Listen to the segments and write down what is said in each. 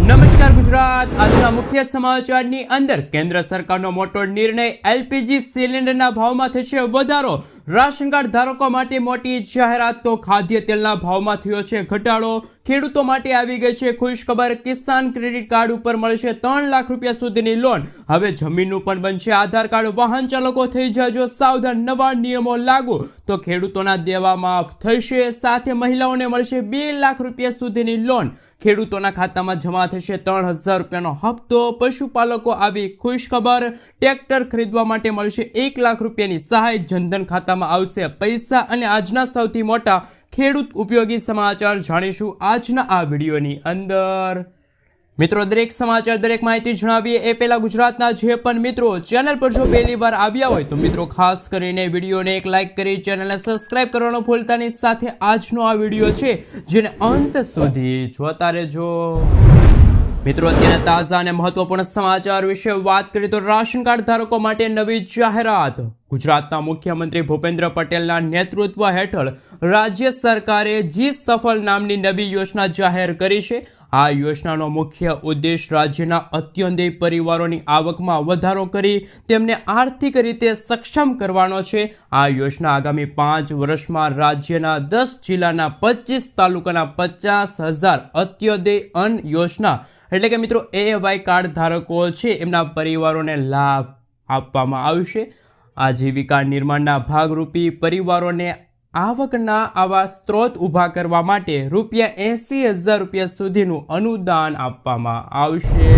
નમસ્કાર ગુજરાત। આજના મુખ્ય સમાચારની અંદર કેન્દ્ર સરકારનો મોટો નિર્ણય, એલપીજી સિલિન્ડરના ભાવમાં થશે વધારો, રાશન કાર્ડ ધારકો માટે મોટી જાહેરાત, તો ખાદ્ય તેલના ભાવમાં થયો છે ઘટાડો, ખેડૂતો માટે આવી ગઈ છે ખુશખબર, કિસાન ક્રેડિટ કાર્ડ ઉપર મળશે 3 લાખ રૂપિયા સુધીની લોન, હવે જમીનનું પણ બનશે આધાર કાર્ડ, વાહન ચાલકો થઈ જાજો સાવધાન, નવા નિયમો લાગુ, તો ખેડૂતોના દેવા માફ થશે, સાથે મહિલાઓને મળશે 2 લાખ રૂપિયા સુધીની લોન, ખેડૂતોના ખાતામાં જમા થશે 3000 રૂપિયાનો હપ્તો, પશુપાલકો આવી ખુશખબર, ટ્રેક્ટર ખરીદવા માટે મળશે 1 લાખ રૂપિયાની સહાય, જનધન ખાતામાં આવશે પૈસા, અને આજના સૌથી મોટા ખેડૂત ઉપયોગી સમાચાર જાણીશું આજના આ વિડીયોની અંદર। મિત્રો, દરેક સમાચાર, દરેક માહિતી જણાવીએ એ પહેલા ગુજરાતના જે પણ મિત્રો ચેનલ પર જો પહેલી વાર આવ્યા હોય તો મિત્રો ખાસ કરીને વિડીયોને એક લાઈક કરી ચેનલને સબસ્ક્રાઇબ કરવાનું ભૂલતા નહીં, સાથે આજનો આ વિડીયો છે જેને અંત સુધી જોતા રહેજો। મિત્રો, અત્યારે તાજા અને મહત્વપૂર્ણ સમાચાર વિશે વાત કરીએ તો રાશન કાર્ડ ધારકો માટે નવી જાહેરાત। ગુજરાતના મુખ્યમંત્રી ભૂપેન્દ્ર પટેલના નેતૃત્વ હેઠળ રાજ્ય સરકારે જી સફળ નામની નવી યોજના જાહેર કરી છે। આ યોજનાનો મુખ્ય ઉદ્દેશ રાજ્યના અત્યંતિક પરિવારોની આવકમાં વધારો કરી તેમને આર્થિક રીતે સક્ષમ કરવાનો છે। આ યોજના આગામી 5 વર્ષમાં રાજ્યના 10 જિલ્લાના 25 તાલુકાના 50,000 અત્યંતિક અન્ન યોજના એટલે કે મિત્રો AY કાર્ડ ધારકો છે એમના પરિવારોને લાભ આપવામાં આવશે। આજીવિકા નિર્માણના ભાગરૂપી પરિવારોને આવકના આવા સ્ત્રોત ઊભા કરવા માટે ₹80,000 રૂપિયા સુધીનું અનુદાન આપવામાં આવશે।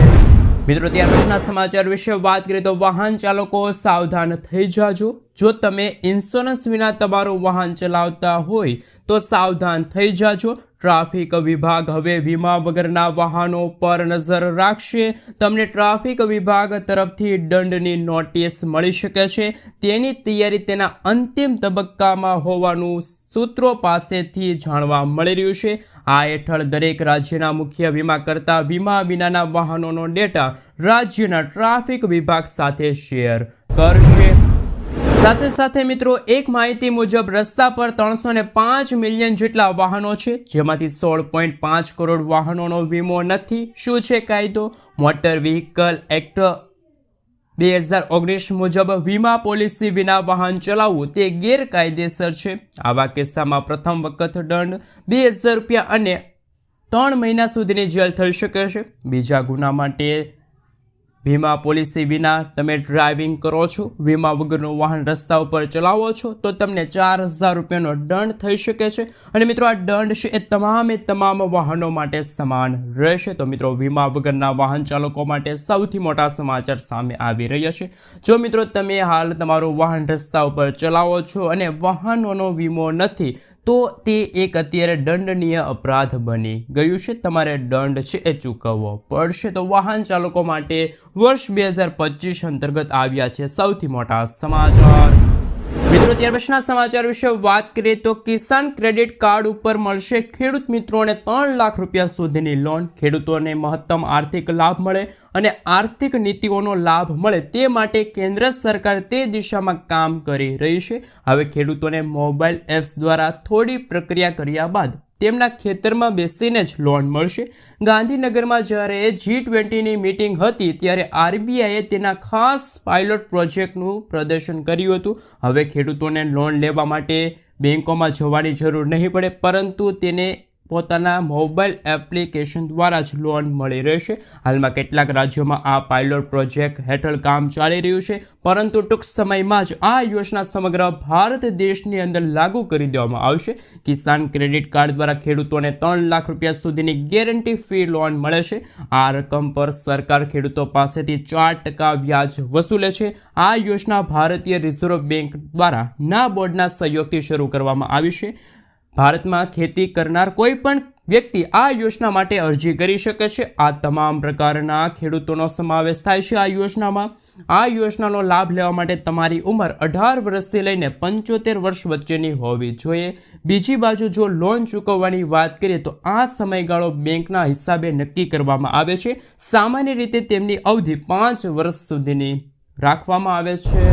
મિત્રો, ત્યાર પછીના સમાચાર વિશે વાત કરીએ તો વાહન ચાલકો સાવધાન થઈ જાજો। જો તમે ઇન્સ્યોરન્સ વિના તમારું વાહન ચલાવતા હોય તો સાવધાન થઈ જાજો। ટ્રાફિક વિભાગ હવે વીમા વગરના વાહનો પર નજર રાખશે। તમને ટ્રાફિક વિભાગ તરફથી દંડની નોટિસ મળી શકે છે, તેની તૈયારી તેના અંતિમ તબક્કામાં હોવાનું સૂત્રો પાસેથી જાણવા મળી રહ્યું છે। આ હેઠળ દરેક રાજ્યના મુખ્ય વીમા કરતા વીમા વિનાના વાહનોનો ડેટા રાજ્યના ટ્રાફિક વિભાગ સાથે શેર કરશે। સાથે સાથે મિત્રો, એક માહિતી મુજબ રસ્તા પર 305 મિલિયન જેટલા વાહનો છે, જેમાંથી 16.5 કરોડ વાહનોનો વીમો નથી। શું છે કાયદો? મોટર વ્હીકલ એક્ટ 2019 મુજબ વીમા પોલિસી વિના વાહન ચલાવવું તે ગેરકાયદેસર છે। આવા કિસ્સામાં પ્રથમ વખત દંડ 2,000 રૂપિયા અને 3 મહિના સુધીની જેલ થઈ શકે છે। બીજા ગુના માટે વીમા પોલિસી વિના તમે ડ્રાઇવિંગ કરો છો, વીમા વગરનું વાહન રસ્તા ઉપર ચલાવો છો તો તમને 4,000 રૂપિયાનો દંડ થઈ શકે છે। અને મિત્રો, આ દંડ છે એ તમામ વાહનો માટે સમાન રહેશે। તો મિત્રો, વીમા વગરના વાહન ચાલકો માટે સૌથી મોટા સમાચાર સામે આવી રહ્યા છે। જો મિત્રો તમે હાલ તમારું વાહન રસ્તા ઉપર ચલાવો છો અને વાહનોનો વીમો નથી તો તે એક અત્યારે દંડનીય અપરાધ બની ગયું છે, તમારે દંડ છે એ ચૂકવવો પડશે। તો વાહન ચાલકો માટે વર્ષ 2025 અંતર્ગત આવ્યા છે સૌથી મોટા સમાચાર। મિત્રો, ત્યાર પછીના સમાચાર વિશે વાત કરીએ તો કિસાન ક્રેડિટ કાર્ડ ઉપર મળશે ખેડૂત મિત્રોને 3 લાખ રૂપિયા સુધીની લોન। ખેડૂતોને મહત્તમ આર્થિક લાભ મળે અને આર્થિક નીતિઓનો લાભ મળે તે માટે કેન્દ્ર સરકાર તે દિશામાં કામ કરી રહી છે। હવે ખેડૂતોને મોબાઈલ એપ્સ દ્વારા થોડી પ્રક્રિયા કર્યા બાદ તેમના ખેતરમાં બેસીને જ લોન મળશે। ગાંધીનગરમાં જ્યારે G20ની મીટિંગ હતી ત્યારે RBIએ તેના ખાસ પાયલોટ પ્રોજેક્ટનું પ્રદર્શન કર્યું હતું। હવે ખેડૂતોને લોન લેવા માટે બેંકોમાં જવાની જરૂર નહીં પડે, પરંતુ તેને પોતાના મોબાઈલ એપ્લિકેશન દ્વારા જ લોન મળી રહેશે। હાલમાં કેટલાક રાજ્યોમાં આ પાયલોટ પ્રોજેક્ટ હેઠળ કામ ચાલી રહ્યું છે, પરંતુ ટૂંક સમયમાં જ આ યોજના સમગ્ર ભારત દેશની અંદર લાગુ કરી દેવામાં આવશે। કિસાન ક્રેડિટ કાર્ડ દ્વારા ખેડૂતોને 3 લાખ રૂપિયા સુધીની ગેરંટી ફી લોન મળે છે। આ રકમ પર સરકાર ખેડૂતો પાસેથી 4% વ્યાજ વસૂલે છે। આ યોજના ભારતીય રિઝર્વ બેંક દ્વારા ના બોર્ડના સહયોગથી શરૂ કરવામાં આવી છે। ભારતમાં ખેતી કરનાર કોઈ પણ વ્યક્તિ આ યોજના માટે અરજી કરી શકે છે। આ તમામ પ્રકારના ખેડૂતોનો સમાવેશ થાય છે આ યોજનામાં। આ યોજનાનો લાભ લેવા માટે તમારી ઉંમર 18 વર્ષથી લઈને 75 વર્ષ વચ્ચેની હોવી જોઈએ। બીજી બાજુ જો લોન ચૂકવવાની વાત કરીએ તો આ સમયગાળો બેંકના હિસાબે નક્કી કરવામાં આવે છે। સામાન્ય રીતે તેમની અવધિ 5 વર્ષ સુધીની રાખવામાં આવે છે।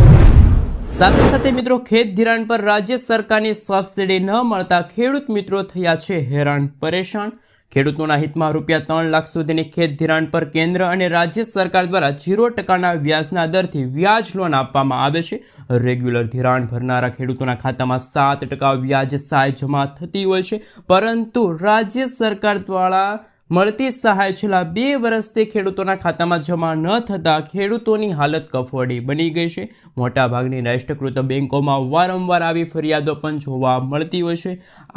સાથે સાથે મિત્રો, ખેત ધિરાણ પર રાજ્ય સરકારની સબસિડી ન મળતા ખેડૂત મિત્રો થયા છે હેરાન પરેશાન। ખેડૂતોના હિતમાં ₹3 લાખ સુધીની ખેત ધિરાણ પર કેન્દ્ર અને રાજ્ય સરકાર દ્વારા 0% વ્યાજના દરથી વ્યાજ લોન આપવામાં આવે છે. રેગ્યુલર ધિરાણ ભરનારા ખેડૂતોના ખાતામાં 7% વ્યાજ સહાય જમા થતી હોય છે, પરંતુ રાજ્ય સરકાર દ્વારા મળતી સહાય છેલ્લા 2 વર્ષથી ખેડૂતોના ખાતામાં જમા ન થતાં ખેડૂતોની હાલત કફોડી બની ગઈ છે. મોટાભાગની રાષ્ટ્રીયકૃત બેંકોમાં વારંવાર આવી ફરિયાદો પણ જોવા મળતી હોય છે.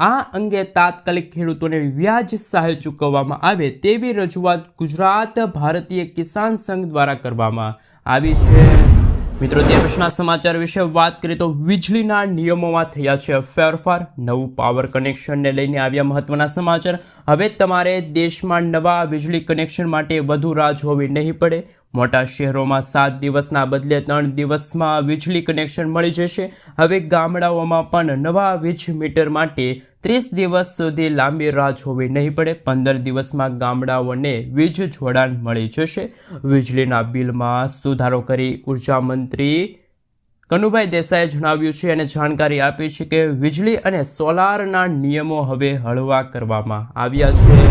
આ અંગે તાત્કાલિક ખેડૂતોને વ્યાજ સહાય ચૂકવવામાં આવે તેવી રજૂઆત ગુજરાત ભારતીય કિસાન સંઘ દ્વારા કરવામાં આવી છે. મિત્રો, તે પછીના સમાચાર વિશે વાત કરીએ તો વીજળીના નિયમોમાં થયા છે ફેરફાર. નવું પાવર કનેક્શનને લઈને આવ્યા મહત્વના સમાચાર. હવે તમારે દેશમાં નવા વીજળી કનેક્શન માટે વધુ રાહ જોવી નહીં પડે. મોટા શહેરોમાં 7 દિવસના બદલે 3 દિવસમાં વીજળી કનેક્શન મળી જશે. હવે ગામડાઓમાં પણ નવા વીજ મીટર માટે 30 દિવસ સુધી લાંબી રાહ જોવી નહીં પડે. 15 દિવસમાં ગામડાઓને વીજ જોડાણ મળી જશે. વીજળીના બિલમાં સુધારો કરી ઉર્જા મંત્રી કનુભાઈ દેસાઈએ જણાવ્યું છે અને જાણકારી આપી છે કે વીજળી અને સોલારના નિયમો હવે હળવા કરવામાં આવ્યા છે.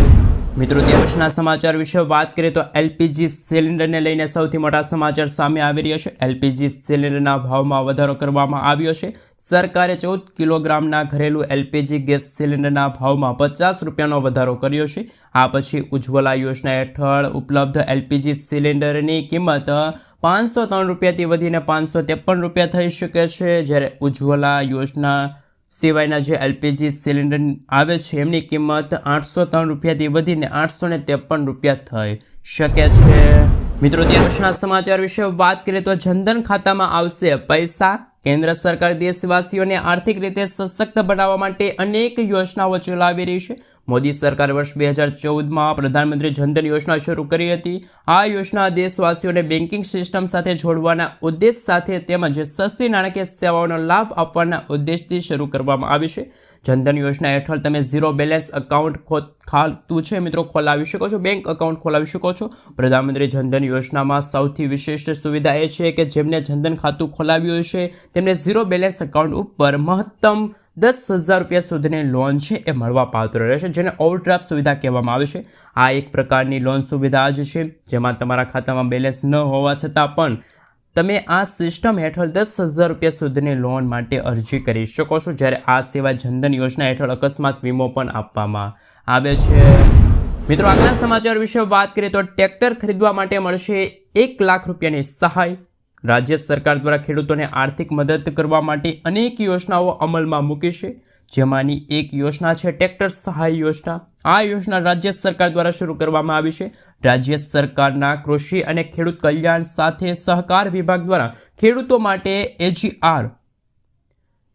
મિત્રો, ત્યાર પછીના સમાચાર વિશે વાત કરીએ તો એલપીજી સિલિન્ડરને લઈને સૌથી મોટા સમાચાર સામે આવી રહ્યા છે. એલપીજી સિલિન્ડરના ભાવમાં વધારો કરવામાં આવ્યો છે. સરકારે 14 કિલોગ્રામના ઘરેલું એલપીજી ગેસ સિલિન્ડરના ભાવમાં ₹50નો વધારો કર્યો છે. આ પછી ઉજ્જવલા યોજના હેઠળ ઉપલબ્ધ એલપીજી સિલિન્ડરની કિંમત ₹503થી વધીને ₹553 થઈ શકે છે, જ્યારે ઉજ્જવલા યોજના સિવાયના જે એલપીજી સિલિન્ડર આવે છે એમની કિંમત ₹803થી વધીને ₹853 થઈ શકે છે. મિત્રો, ત્યાર પછીના સમાચાર વિશે વાત કરીએ તો જનધન ખાતામાં આવશે પૈસા. કેન્દ્ર સરકાર દેશવાસીઓને આર્થિક રીતે સશક્ત બનાવવા માટે અનેક યોજનાઓ ચલાવી રહી છે. મોદી સરકારે વર્ષ 2014માં પ્રધાનમંત્રી જનધન યોજના શરૂ કરી હતી. આ યોજના દેશવાસીઓને બેન્કિંગ સિસ્ટમ સાથે જોડવાના ઉદ્દેશ સાથે તેમજ સસ્તી નાણાકીય સેવાઓનો લાભ આપવાના ઉદ્દેશથી શરૂ કરવામાં આવી છે. જનધન યોજના હેઠળ તમે ઝીરો બેલેન્સ એકાઉન્ટ ખાતું છે મિત્રો ખોલાવી શકો છો, બેંક એકાઉન્ટ ખોલાવી શકો છો. પ્રધાનમંત્રી જનધન યોજનામાં સૌથી વિશિષ્ટ સુવિધા એ છે કે જેમને જનધન ખાતું ખોલાવ્યું છે તેમને ઝીરો બેલેન્સ એકાઉન્ટ ઉપર મહત્તમ ₹10,000 સુધીની લોન છે એ મળવા પાત્ર રહેશે, જેને ઓવરડ્રાફ્ટ સુવિધા કહેવામાં આવે છે. આ એક પ્રકારની લોન સુવિધા જ છે જેમાં તમારા ખાતામાં બેલેન્સ ન હોવા છતાં પણ તમે આ સિસ્ટમ હેઠળ ₹10,000 સુધીની લોન માટે અરજી કરી શકો છો. જ્યારે આ સિવાય જનધન યોજના હેઠળ અકસ્માત વીમો પણ આપવામાં આવે છે. મિત્રો, આગળના સમાચાર વિશે વાત કરીએ તો ટ્રેક્ટર ખરીદવા માટે મળશે ₹1 લાખની સહાય. રાજ્ય સરકાર દ્વારા ખેડૂતોને આર્થિક મદદ કરવા માટે અનેક યોજનાઓ અમલમાં મૂકી છે, જેમાંની એક યોજના છે ટ્રેક્ટર સહાય યોજના. આ યોજના રાજ્ય સરકાર દ્વારા શરૂ કરવામાં આવી છે. રાજ્ય સરકારના કૃષિ અને ખેડૂત કલ્યાણ સાથે સહકાર વિભાગ દ્વારા ખેડૂતો માટે AGR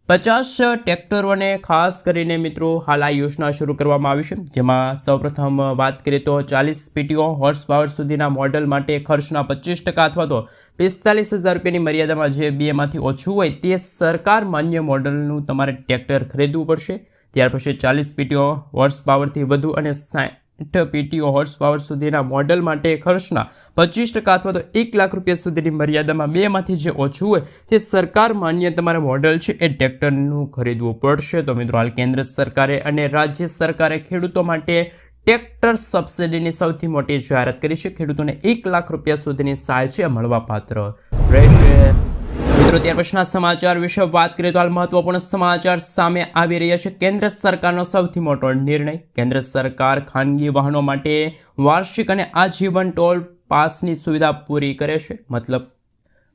50 ટ્રેક્ટરોને ખાસ કરીને મિત્રો હાલ આ યોજના શરૂ કરવામાં આવી છે, જેમાં સૌપ્રથમ વાત કરીએ તો 40 PTO હોર્સ પાવર સુધીના મોડલ માટે ખર્ચના 25% અથવા તો ₹45,000ની મર્યાદામાં જે બેમાંથી ઓછું હોય તે સરકાર માન્ય મોડલનું તમારે ટ્રેક્ટર ખરીદવું પડશે. ત્યાર પછી 40 PTO હોર્સ પાવરથી વધુ અને 60 PTO હોર્સ પાવર સુધીના મોડલ માટે ખર્ચના 25% અથવા તો ₹1 લાખ સુધીની મર્યાદામાં બેમાંથી જે ઓછું હોય તે સરકાર માન્ય તમારે મોડલ છે એ ટ્રેક્ટરનું ખરીદવું પડશે. તો મિત્રો, હાલ કેન્દ્ર સરકારે અને રાજ્ય સરકારે ખેડૂતો માટે ટ્રેક્ટર સબસિડીની સૌથી મોટી જાહેરાત કરી છે. ખેડૂતોને ₹1 લાખ સુધીની સહાય છે મળવા પાત્ર રહેશે. મિત્રો, ત્યાર પછીના સમાચાર વિશે વાત કરીએ તો હાલ મહત્વપૂર્ણ સમાચાર સામે આવી રહ્યા છે. કેન્દ્ર સરકારનો સૌથી મોટો નિર્ણય. કેન્દ્ર સરકાર ખાનગી વાહનો માટે વાર્ષિક અને આજીવન ટોલ પાસની સુવિધા પૂરી કરે છે. મતલબ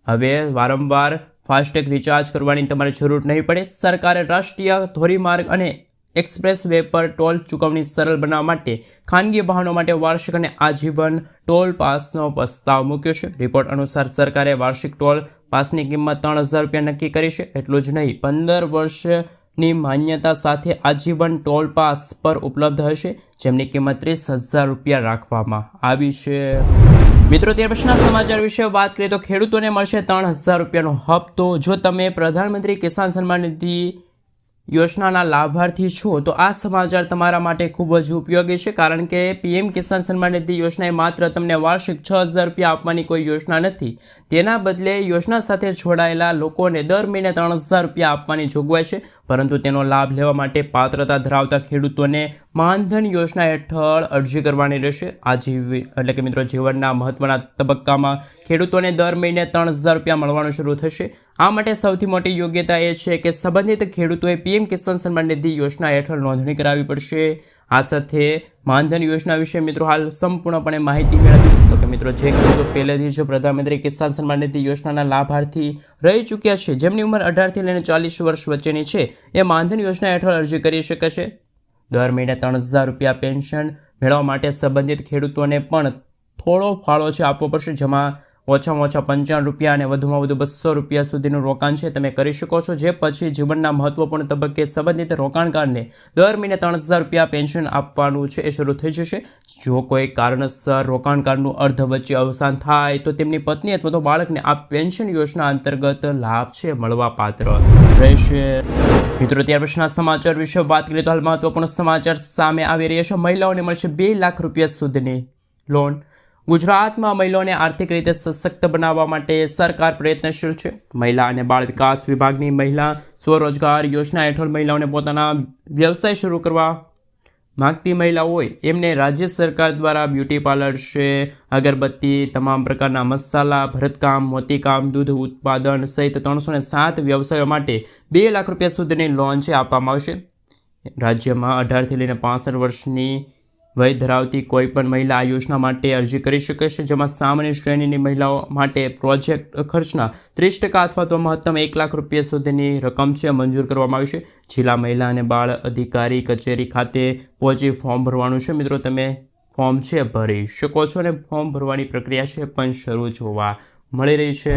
હવે વારંવાર ફાસ્ટેગ રિચાર્જ કરવાની તમારે જરૂર નહીં પડે. સરકારે રાષ્ટ્રીય ધોરીમાર્ગ અને એક્સપ્રેસ વે પર ટોલ ચૂકવણી સરળ બનાવવા માટે ખાનગી વાહનો માટે વાર્ષિક અને આજીવન ટોલ પાસનો પ્રસ્તાવ મૂક્યો છે. રિપોર્ટ અનુસાર સરકારે વાર્ષિક ટોલ પાસની કિંમત ₹3,000 નક્કી કરી છે. એટલું જ નહીં, 15 વર્ષની માન્યતા સાથે આજીવન ટોલ પાસ પર ઉપલબ્ધ હશે, જેમની કિંમત ₹30,000 રાખવામાં આવી છે. મિત્રો, ત્યાર પછીના સમાચાર વિશે વાત કરીએ તો ખેડૂતોને મળશે ₹3,000નો હપ્તો જો તમે પ્રધાનમંત્રી કિસાન સન્માન નિધિ યોજનાના લાભાર્થી છો તો આ સમાચાર તમારા માટે ખૂબ જ ઉપયોગી છે, કારણ કે પીએમ કિસાન સન્માન નિધિ યોજનાએ માત્ર તમને વાર્ષિક 6,000 રૂપિયા આપવાની કોઈ યોજના નથી. તેના બદલે યોજના સાથે જોડાયેલા લોકોને દર મહિને 3,000 રૂપિયા આપવાની જોગવાઈ છે. પરંતુ તેનો લાભ લેવા માટે પાત્રતા ધરાવતા ખેડૂતોને માનધન યોજના હેઠળ અરજી કરવાની રહેશે. આ એટલે કે મિત્રો જીવનના મહત્વના તબક્કામાં ખેડૂતોને દર મહિને 3,000 રૂપિયા મળવાનું શરૂ થશે. આ માટે સૌથી મોટી યોગ્યતા એ છે કે સંબંધિત ખેડૂતોએ પીએમ કિસાન સન્માન નિધિ યોજના હેઠળ નોંધણી કરાવવી પડશે. આ સાથે માનધન યોજના વિશે મિત્રો હાલ સંપૂર્ણપણે માહિતી મેળવી તો કે મિત્રો જે ખેડૂતો પહેલેથી જ પ્રધાનમંત્રી કિસાન સન્માન નિધિ યોજનાના લાભાર્થી રહી ચૂક્યા છે, જેમની ઉંમર 18થી લઈને 40 વર્ષ વચ્ચેની છે, એ માનધન યોજના હેઠળ અરજી કરી શકે છે. દર મહિને 3,000 રૂપિયા પેન્શન મેળવવા માટે સંબંધિત ખેડૂતોને પણ થોડો ફાળો છે આપવો પડશે, જેમાં ઓછામાં ઓછા 55 રૂપિયા અને વધુમાં વધુ 200 રૂપિયા સુધીનું રોકાણ છે તમે કરી શકો છો. જે પછી જીવનના મહત્વપૂર્ણ તબક્કે સંબંધિત રોકાણકારને દર મહિને 3,000 રૂપિયા પેન્શન આપવાનું છે એ શરૂ થઈ જશે. જો કોઈ કારણસર રોકાણકારનું અર્ધ વચ્ચે અવસાન થાય તો તેમની પત્ની અથવા તો બાળકને આ પેન્શન યોજના અંતર્ગત લાભ છે મળવા પાત્ર રહેશે. મિત્રો ત્યાર પછીના સમાચાર વિશે વાત કરીએ તો હાલ મહત્વપૂર્ણ સમાચાર સામે આવી રહ્યા છે. મહિલાઓને મળશે 2 લાખ રૂપિયા સુધીની લોન. ગુજરાતમાં મહિલાઓને આર્થિક રીતે સશક્ત બનાવવા માટે સરકાર પ્રયત્નશીલ છે. મહિલા અને બાળ વિકાસ વિભાગની મહિલા સ્વરોજગાર યોજના હેઠળ મહિલાઓને પોતાના વ્યવસાય શરૂ કરવા માંગતી મહિલાઓ હોય એમને રાજ્ય સરકાર દ્વારા બ્યુટી પાર્લર છે, અગરબત્તી, તમામ પ્રકારના મસાલા, ભરતકામ, મોતીકામ, દૂધ ઉત્પાદન સહિત 307 વ્યવસાયો માટે 2 લાખ રૂપિયા સુધીની લોન છે આપવામાં આવશે. રાજ્યમાં 18થી લઈને 65 વર્ષની વય ધરાવતી કોઈ પણ મહિલા આ યોજના માટે અરજી કરી શકે છે, જેમાં સામાન્ય શ્રેણીની મહિલાઓ માટે પ્રોજેક્ટ ખર્ચના 30% અથવા તો મહત્તમ 1 લાખ રૂપિયા સુધીની રકમ છે મંજૂર કરવામાં આવી છે. જિલ્લા મહિલા અને બાળ અધિકારી કચેરી ખાતે પહોંચી ફોર્મ ભરવાનું છે. મિત્રો તમે ફોર્મ છે ભરી શકો છો અને ફોર્મ ભરવાની પ્રક્રિયા છે પણ શરૂ જોવા મળી રહી છે.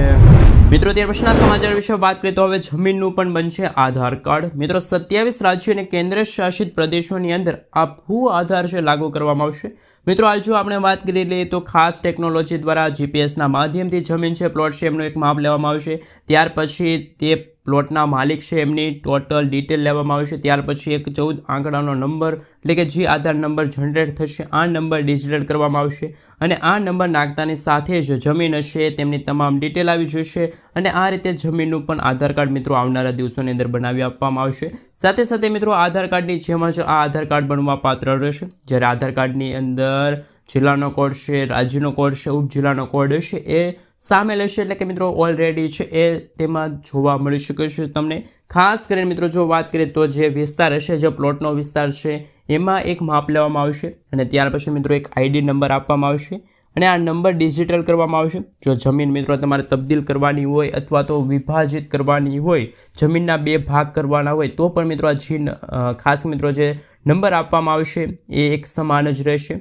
મિત્રો ત્યાર પછીના સમાચાર વિશે વાત કરીએ તો હવે જમીનનું પણ બનશે આધાર કાર્ડ. મિત્રો 27 રાજ્યો અને કેન્દ્ર શાસિત પ્રદેશોની અંદર આ ભૂ આધાર છે લાગુ કરવામાં આવશે. મિત્રો હાલ જો આપણે વાત કરી લઈએ તો ખાસ ટેકનોલોજી દ્વારા જીપીએસના માધ્યમથી જમીન છે, પ્લોટ છે એમનું એક માપ લેવામાં આવશે. ત્યાર પછી તે પ્લોટના માલિક છે એમની ટોટલ ડિટેલ લેવામાં આવશે. ત્યાર પછી એક 14 આંકડાનો નંબર એટલે કે જે આધાર નંબર જનરેટ થશે આ નંબર ડિજિટલ કરવામાં આવશે અને આ નંબર નાખતાની સાથે જ જમીન હશે તેમની તમામ ડિટેલ આવી જશે અને આ રીતે જમીનનું પણ આધાર કાર્ડ મિત્રો આવનારા દિવસોની અંદર બનાવી આપવામાં આવશે. સાથે સાથે મિત્રો આધાર કાર્ડની જેમ જ આ આધાર કાર્ડ બનવા પાત્ર રહેશે. જ્યારે આધાર કાર્ડની અંદર જિલ્લાનો કોડ છે, રાજ્યનો કોડ છે, ઉપજિલ્લાનો કોડ હશે એ સામેલ હશે, એટલે કે મિત્રો ઓલરેડી છે એ તેમાં જોવા મળી શકે છે તમને. ખાસ કરીને મિત્રો જો વાત કરીએ તો જે વિસ્તાર હશે, જે પ્લોટનો વિસ્તાર છે એમાં એક માપ લેવામાં આવશે અને ત્યાર પછી મિત્રો એક આઈડી નંબર આપવામાં આવશે અને આ નંબર ડિજિટલ કરવામાં આવશે. જો જમીન મિત્રો તમારે તબદીલ કરવાની હોય અથવા તો વિભાજિત કરવાની હોય, જમીનના 2 ભાગ કરવાના હોય તો પણ મિત્રો આ ખાસ મિત્રો જે નંબર આપવામાં આવશે એ એક સમાન જ રહેશે.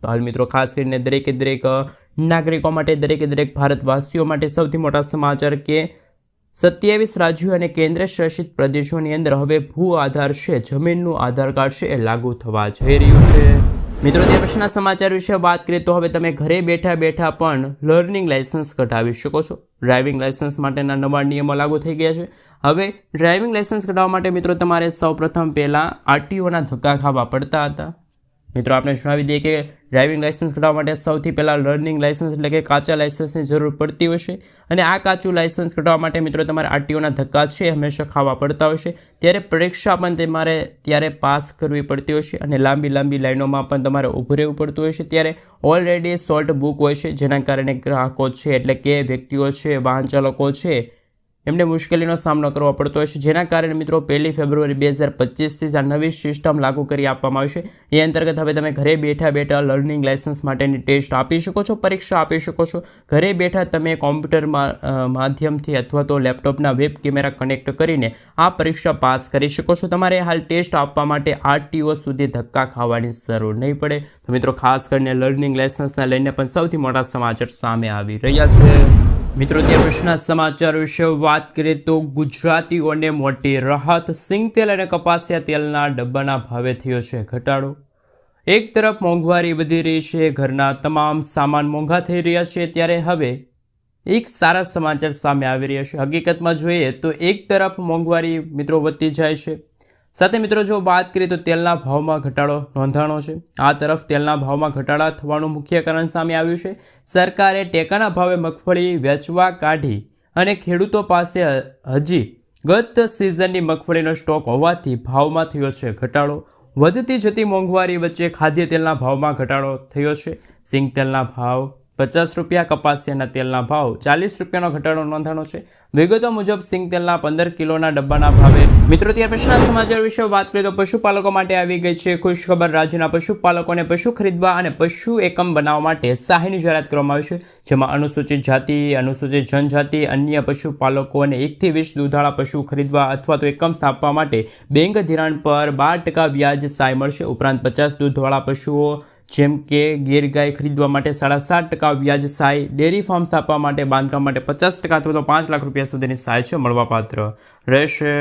તો હાલ મિત્રો ખાસ કરીને દરેકે દરેક નાગરિકો માટે, દરેકે દરેક ભારતવાસીઓ માટે સૌથી મોટા સમાચાર કે 27 રાજ્યો અને કેન્દ્ર શાસિત પ્રદેશોની અંદર હવે ભૂ આધાર છે, જમીનનું આધાર કાર્ડ છે એ લાગુ થવા જઈ રહ્યું છે. મિત્રો ત્યાર પછીના સમાચાર વિશે વાત કરીએ તો હવે તમે ઘરે બેઠા બેઠા પણ લર્નિંગ લાયસન્સ કઢાવી શકો છો. ડ્રાઇવિંગ લાયસન્સ માટેના નવા નિયમો લાગુ થઈ ગયા છે. હવે ડ્રાઇવિંગ લાયસન્સ કઢાવવા માટે મિત્રો તમારે સૌપ્રથમ પહેલાં આરટીઓના ધક્કા ખાવા પડતા હતા. મિત્રો આપણે જણાવી દઈએ કે ડ્રાઇવિંગ લાયસન્સ કઢાવવા માટે સૌથી પહેલાં લર્નિંગ લાયસન્સ એટલે કે કાચા લાયસન્સની જરૂર પડતી હશે અને આ કાચું લાયસન્સ કઢાવવા માટે મિત્રો તમારે આરટીઓના ધક્કા છે હંમેશા ખાવા પડતા હશે. ત્યારે પરીક્ષા પણ તમારે ત્યારે પાસ કરવી પડતી હશે અને લાંબી લાઈનોમાં પણ તમારે ઊભું રહેવું પડતું હશે. ત્યારે ઓલરેડી સોલ્ટ બુક હોય છે, જેના કારણે ગ્રાહકો છે એટલે કે વ્યક્તિઓ છે, વાહન ચાલકો છે એમને મુશ્કેલીનો સામનો કરવો પડતો હશે. જેના કારણે મિત્રો 1 ફેબ્રુઆરી 2025થી આ નવી સિસ્ટમ લાગુ કરી આપવામાં આવશે. એ અંતર્ગત હવે તમે ઘરે બેઠા બેઠા લર્નિંગ લાયસન્સ માટેની ટેસ્ટ આપી શકો છો, પરીક્ષા આપી શકો છો. ઘરે બેઠા તમે કોમ્પ્યુટર માધ્યમથી અથવા તો લેપટોપના વેબ કેમેરા કનેક્ટ કરીને આ પરીક્ષા પાસ કરી શકો છો. તમારે હાલ ટેસ્ટ આપવા માટે આરટીઓ સુધી ધક્કા ખાવાની જરૂર નહીં પડે. તો મિત્રો ખાસ કરીને લર્નિંગ લાયસન્સને લઈને પણ સૌથી મોટા સમાચાર સામે આવી રહ્યા છે. મિત્રો ત્યાર પછીના સમાચાર વિશે વાત કરીએ તો ગુજરાતીઓને મોટી રાહત. સિંગતેલ અને કપાસિયા તેલના ડબ્બાના ભાવે થયો છે ઘટાડો. એક તરફ મોંઘવારી વધી રહી છે, ઘરના તમામ સામાન મોંઘા થઈ રહ્યા છે, ત્યારે હવે એક સારા સમાચાર સામે આવી રહ્યા છે. હકીકતમાં જોઈએ તો એક તરફ મોંઘવારી મિત્રો વધતી જાય છે સાથે મિત્રો જો વાત કરીએ તો તેલના ભાવમાં ઘટાડો નોંધાણો છે. આ તરફ તેલના ભાવમાં ઘટાડા થવાનું મુખ્ય કારણ સામે આવ્યું છે. સરકારે ટેકાના ભાવે મગફળી વેચવા કાઢી અને ખેડૂતો પાસે હજી ગત સિઝનની મગફળીનો સ્ટોક હોવાથી ભાવમાં થયો છે ઘટાડો. વધતી જતી મોંઘવારી વચ્ચે ખાદ્ય તેલના ભાવમાં ઘટાડો થયો છે. સિંગ તેલના ભાવ 50 રૂપિયા, કપાસિયાના તેલના ભાવ 40 રૂપિયાનો ઘટાડો નોંધાણો છે. વિગતો મુજબ સિંગ તેલના 15 કિલોના ડબ્બાના ભાવે. મિત્રો ત્યાર પછીના સમાચાર વિશે વાત કરીએ તો પશુપાલકો માટે આવી ગઈ છે ખુશખબર. રાજ્યના પશુપાલકોને પશુ ખરીદવા અને પશુ એકમ બનાવવા માટે સહાયની જાહેરાત કરવામાં આવી છે, જેમાં અનુસૂચિત જાતિ, અનુસૂચિત જનજાતિ, અન્ય પશુપાલકોને 1 થી 20 દૂધાળા પશુ ખરીદવા અથવા તો એકમ સ્થાપવા માટે બેંક ધિરાણ પર 12% વ્યાજ સહાય મળશે. ઉપરાંત 50 દૂધવાળા પશુઓ જેમ કે ગીર ગાય ખરીદવા માટે 7.5% વ્યાજ સહાય, ડેરી ફાર્મ સ્થાપવા માટે, બાંધકામ માટે 50% અથવા તો 5 લાખ રૂપિયા સુધીની સહાય છે મળવાપાત્ર રહેશે.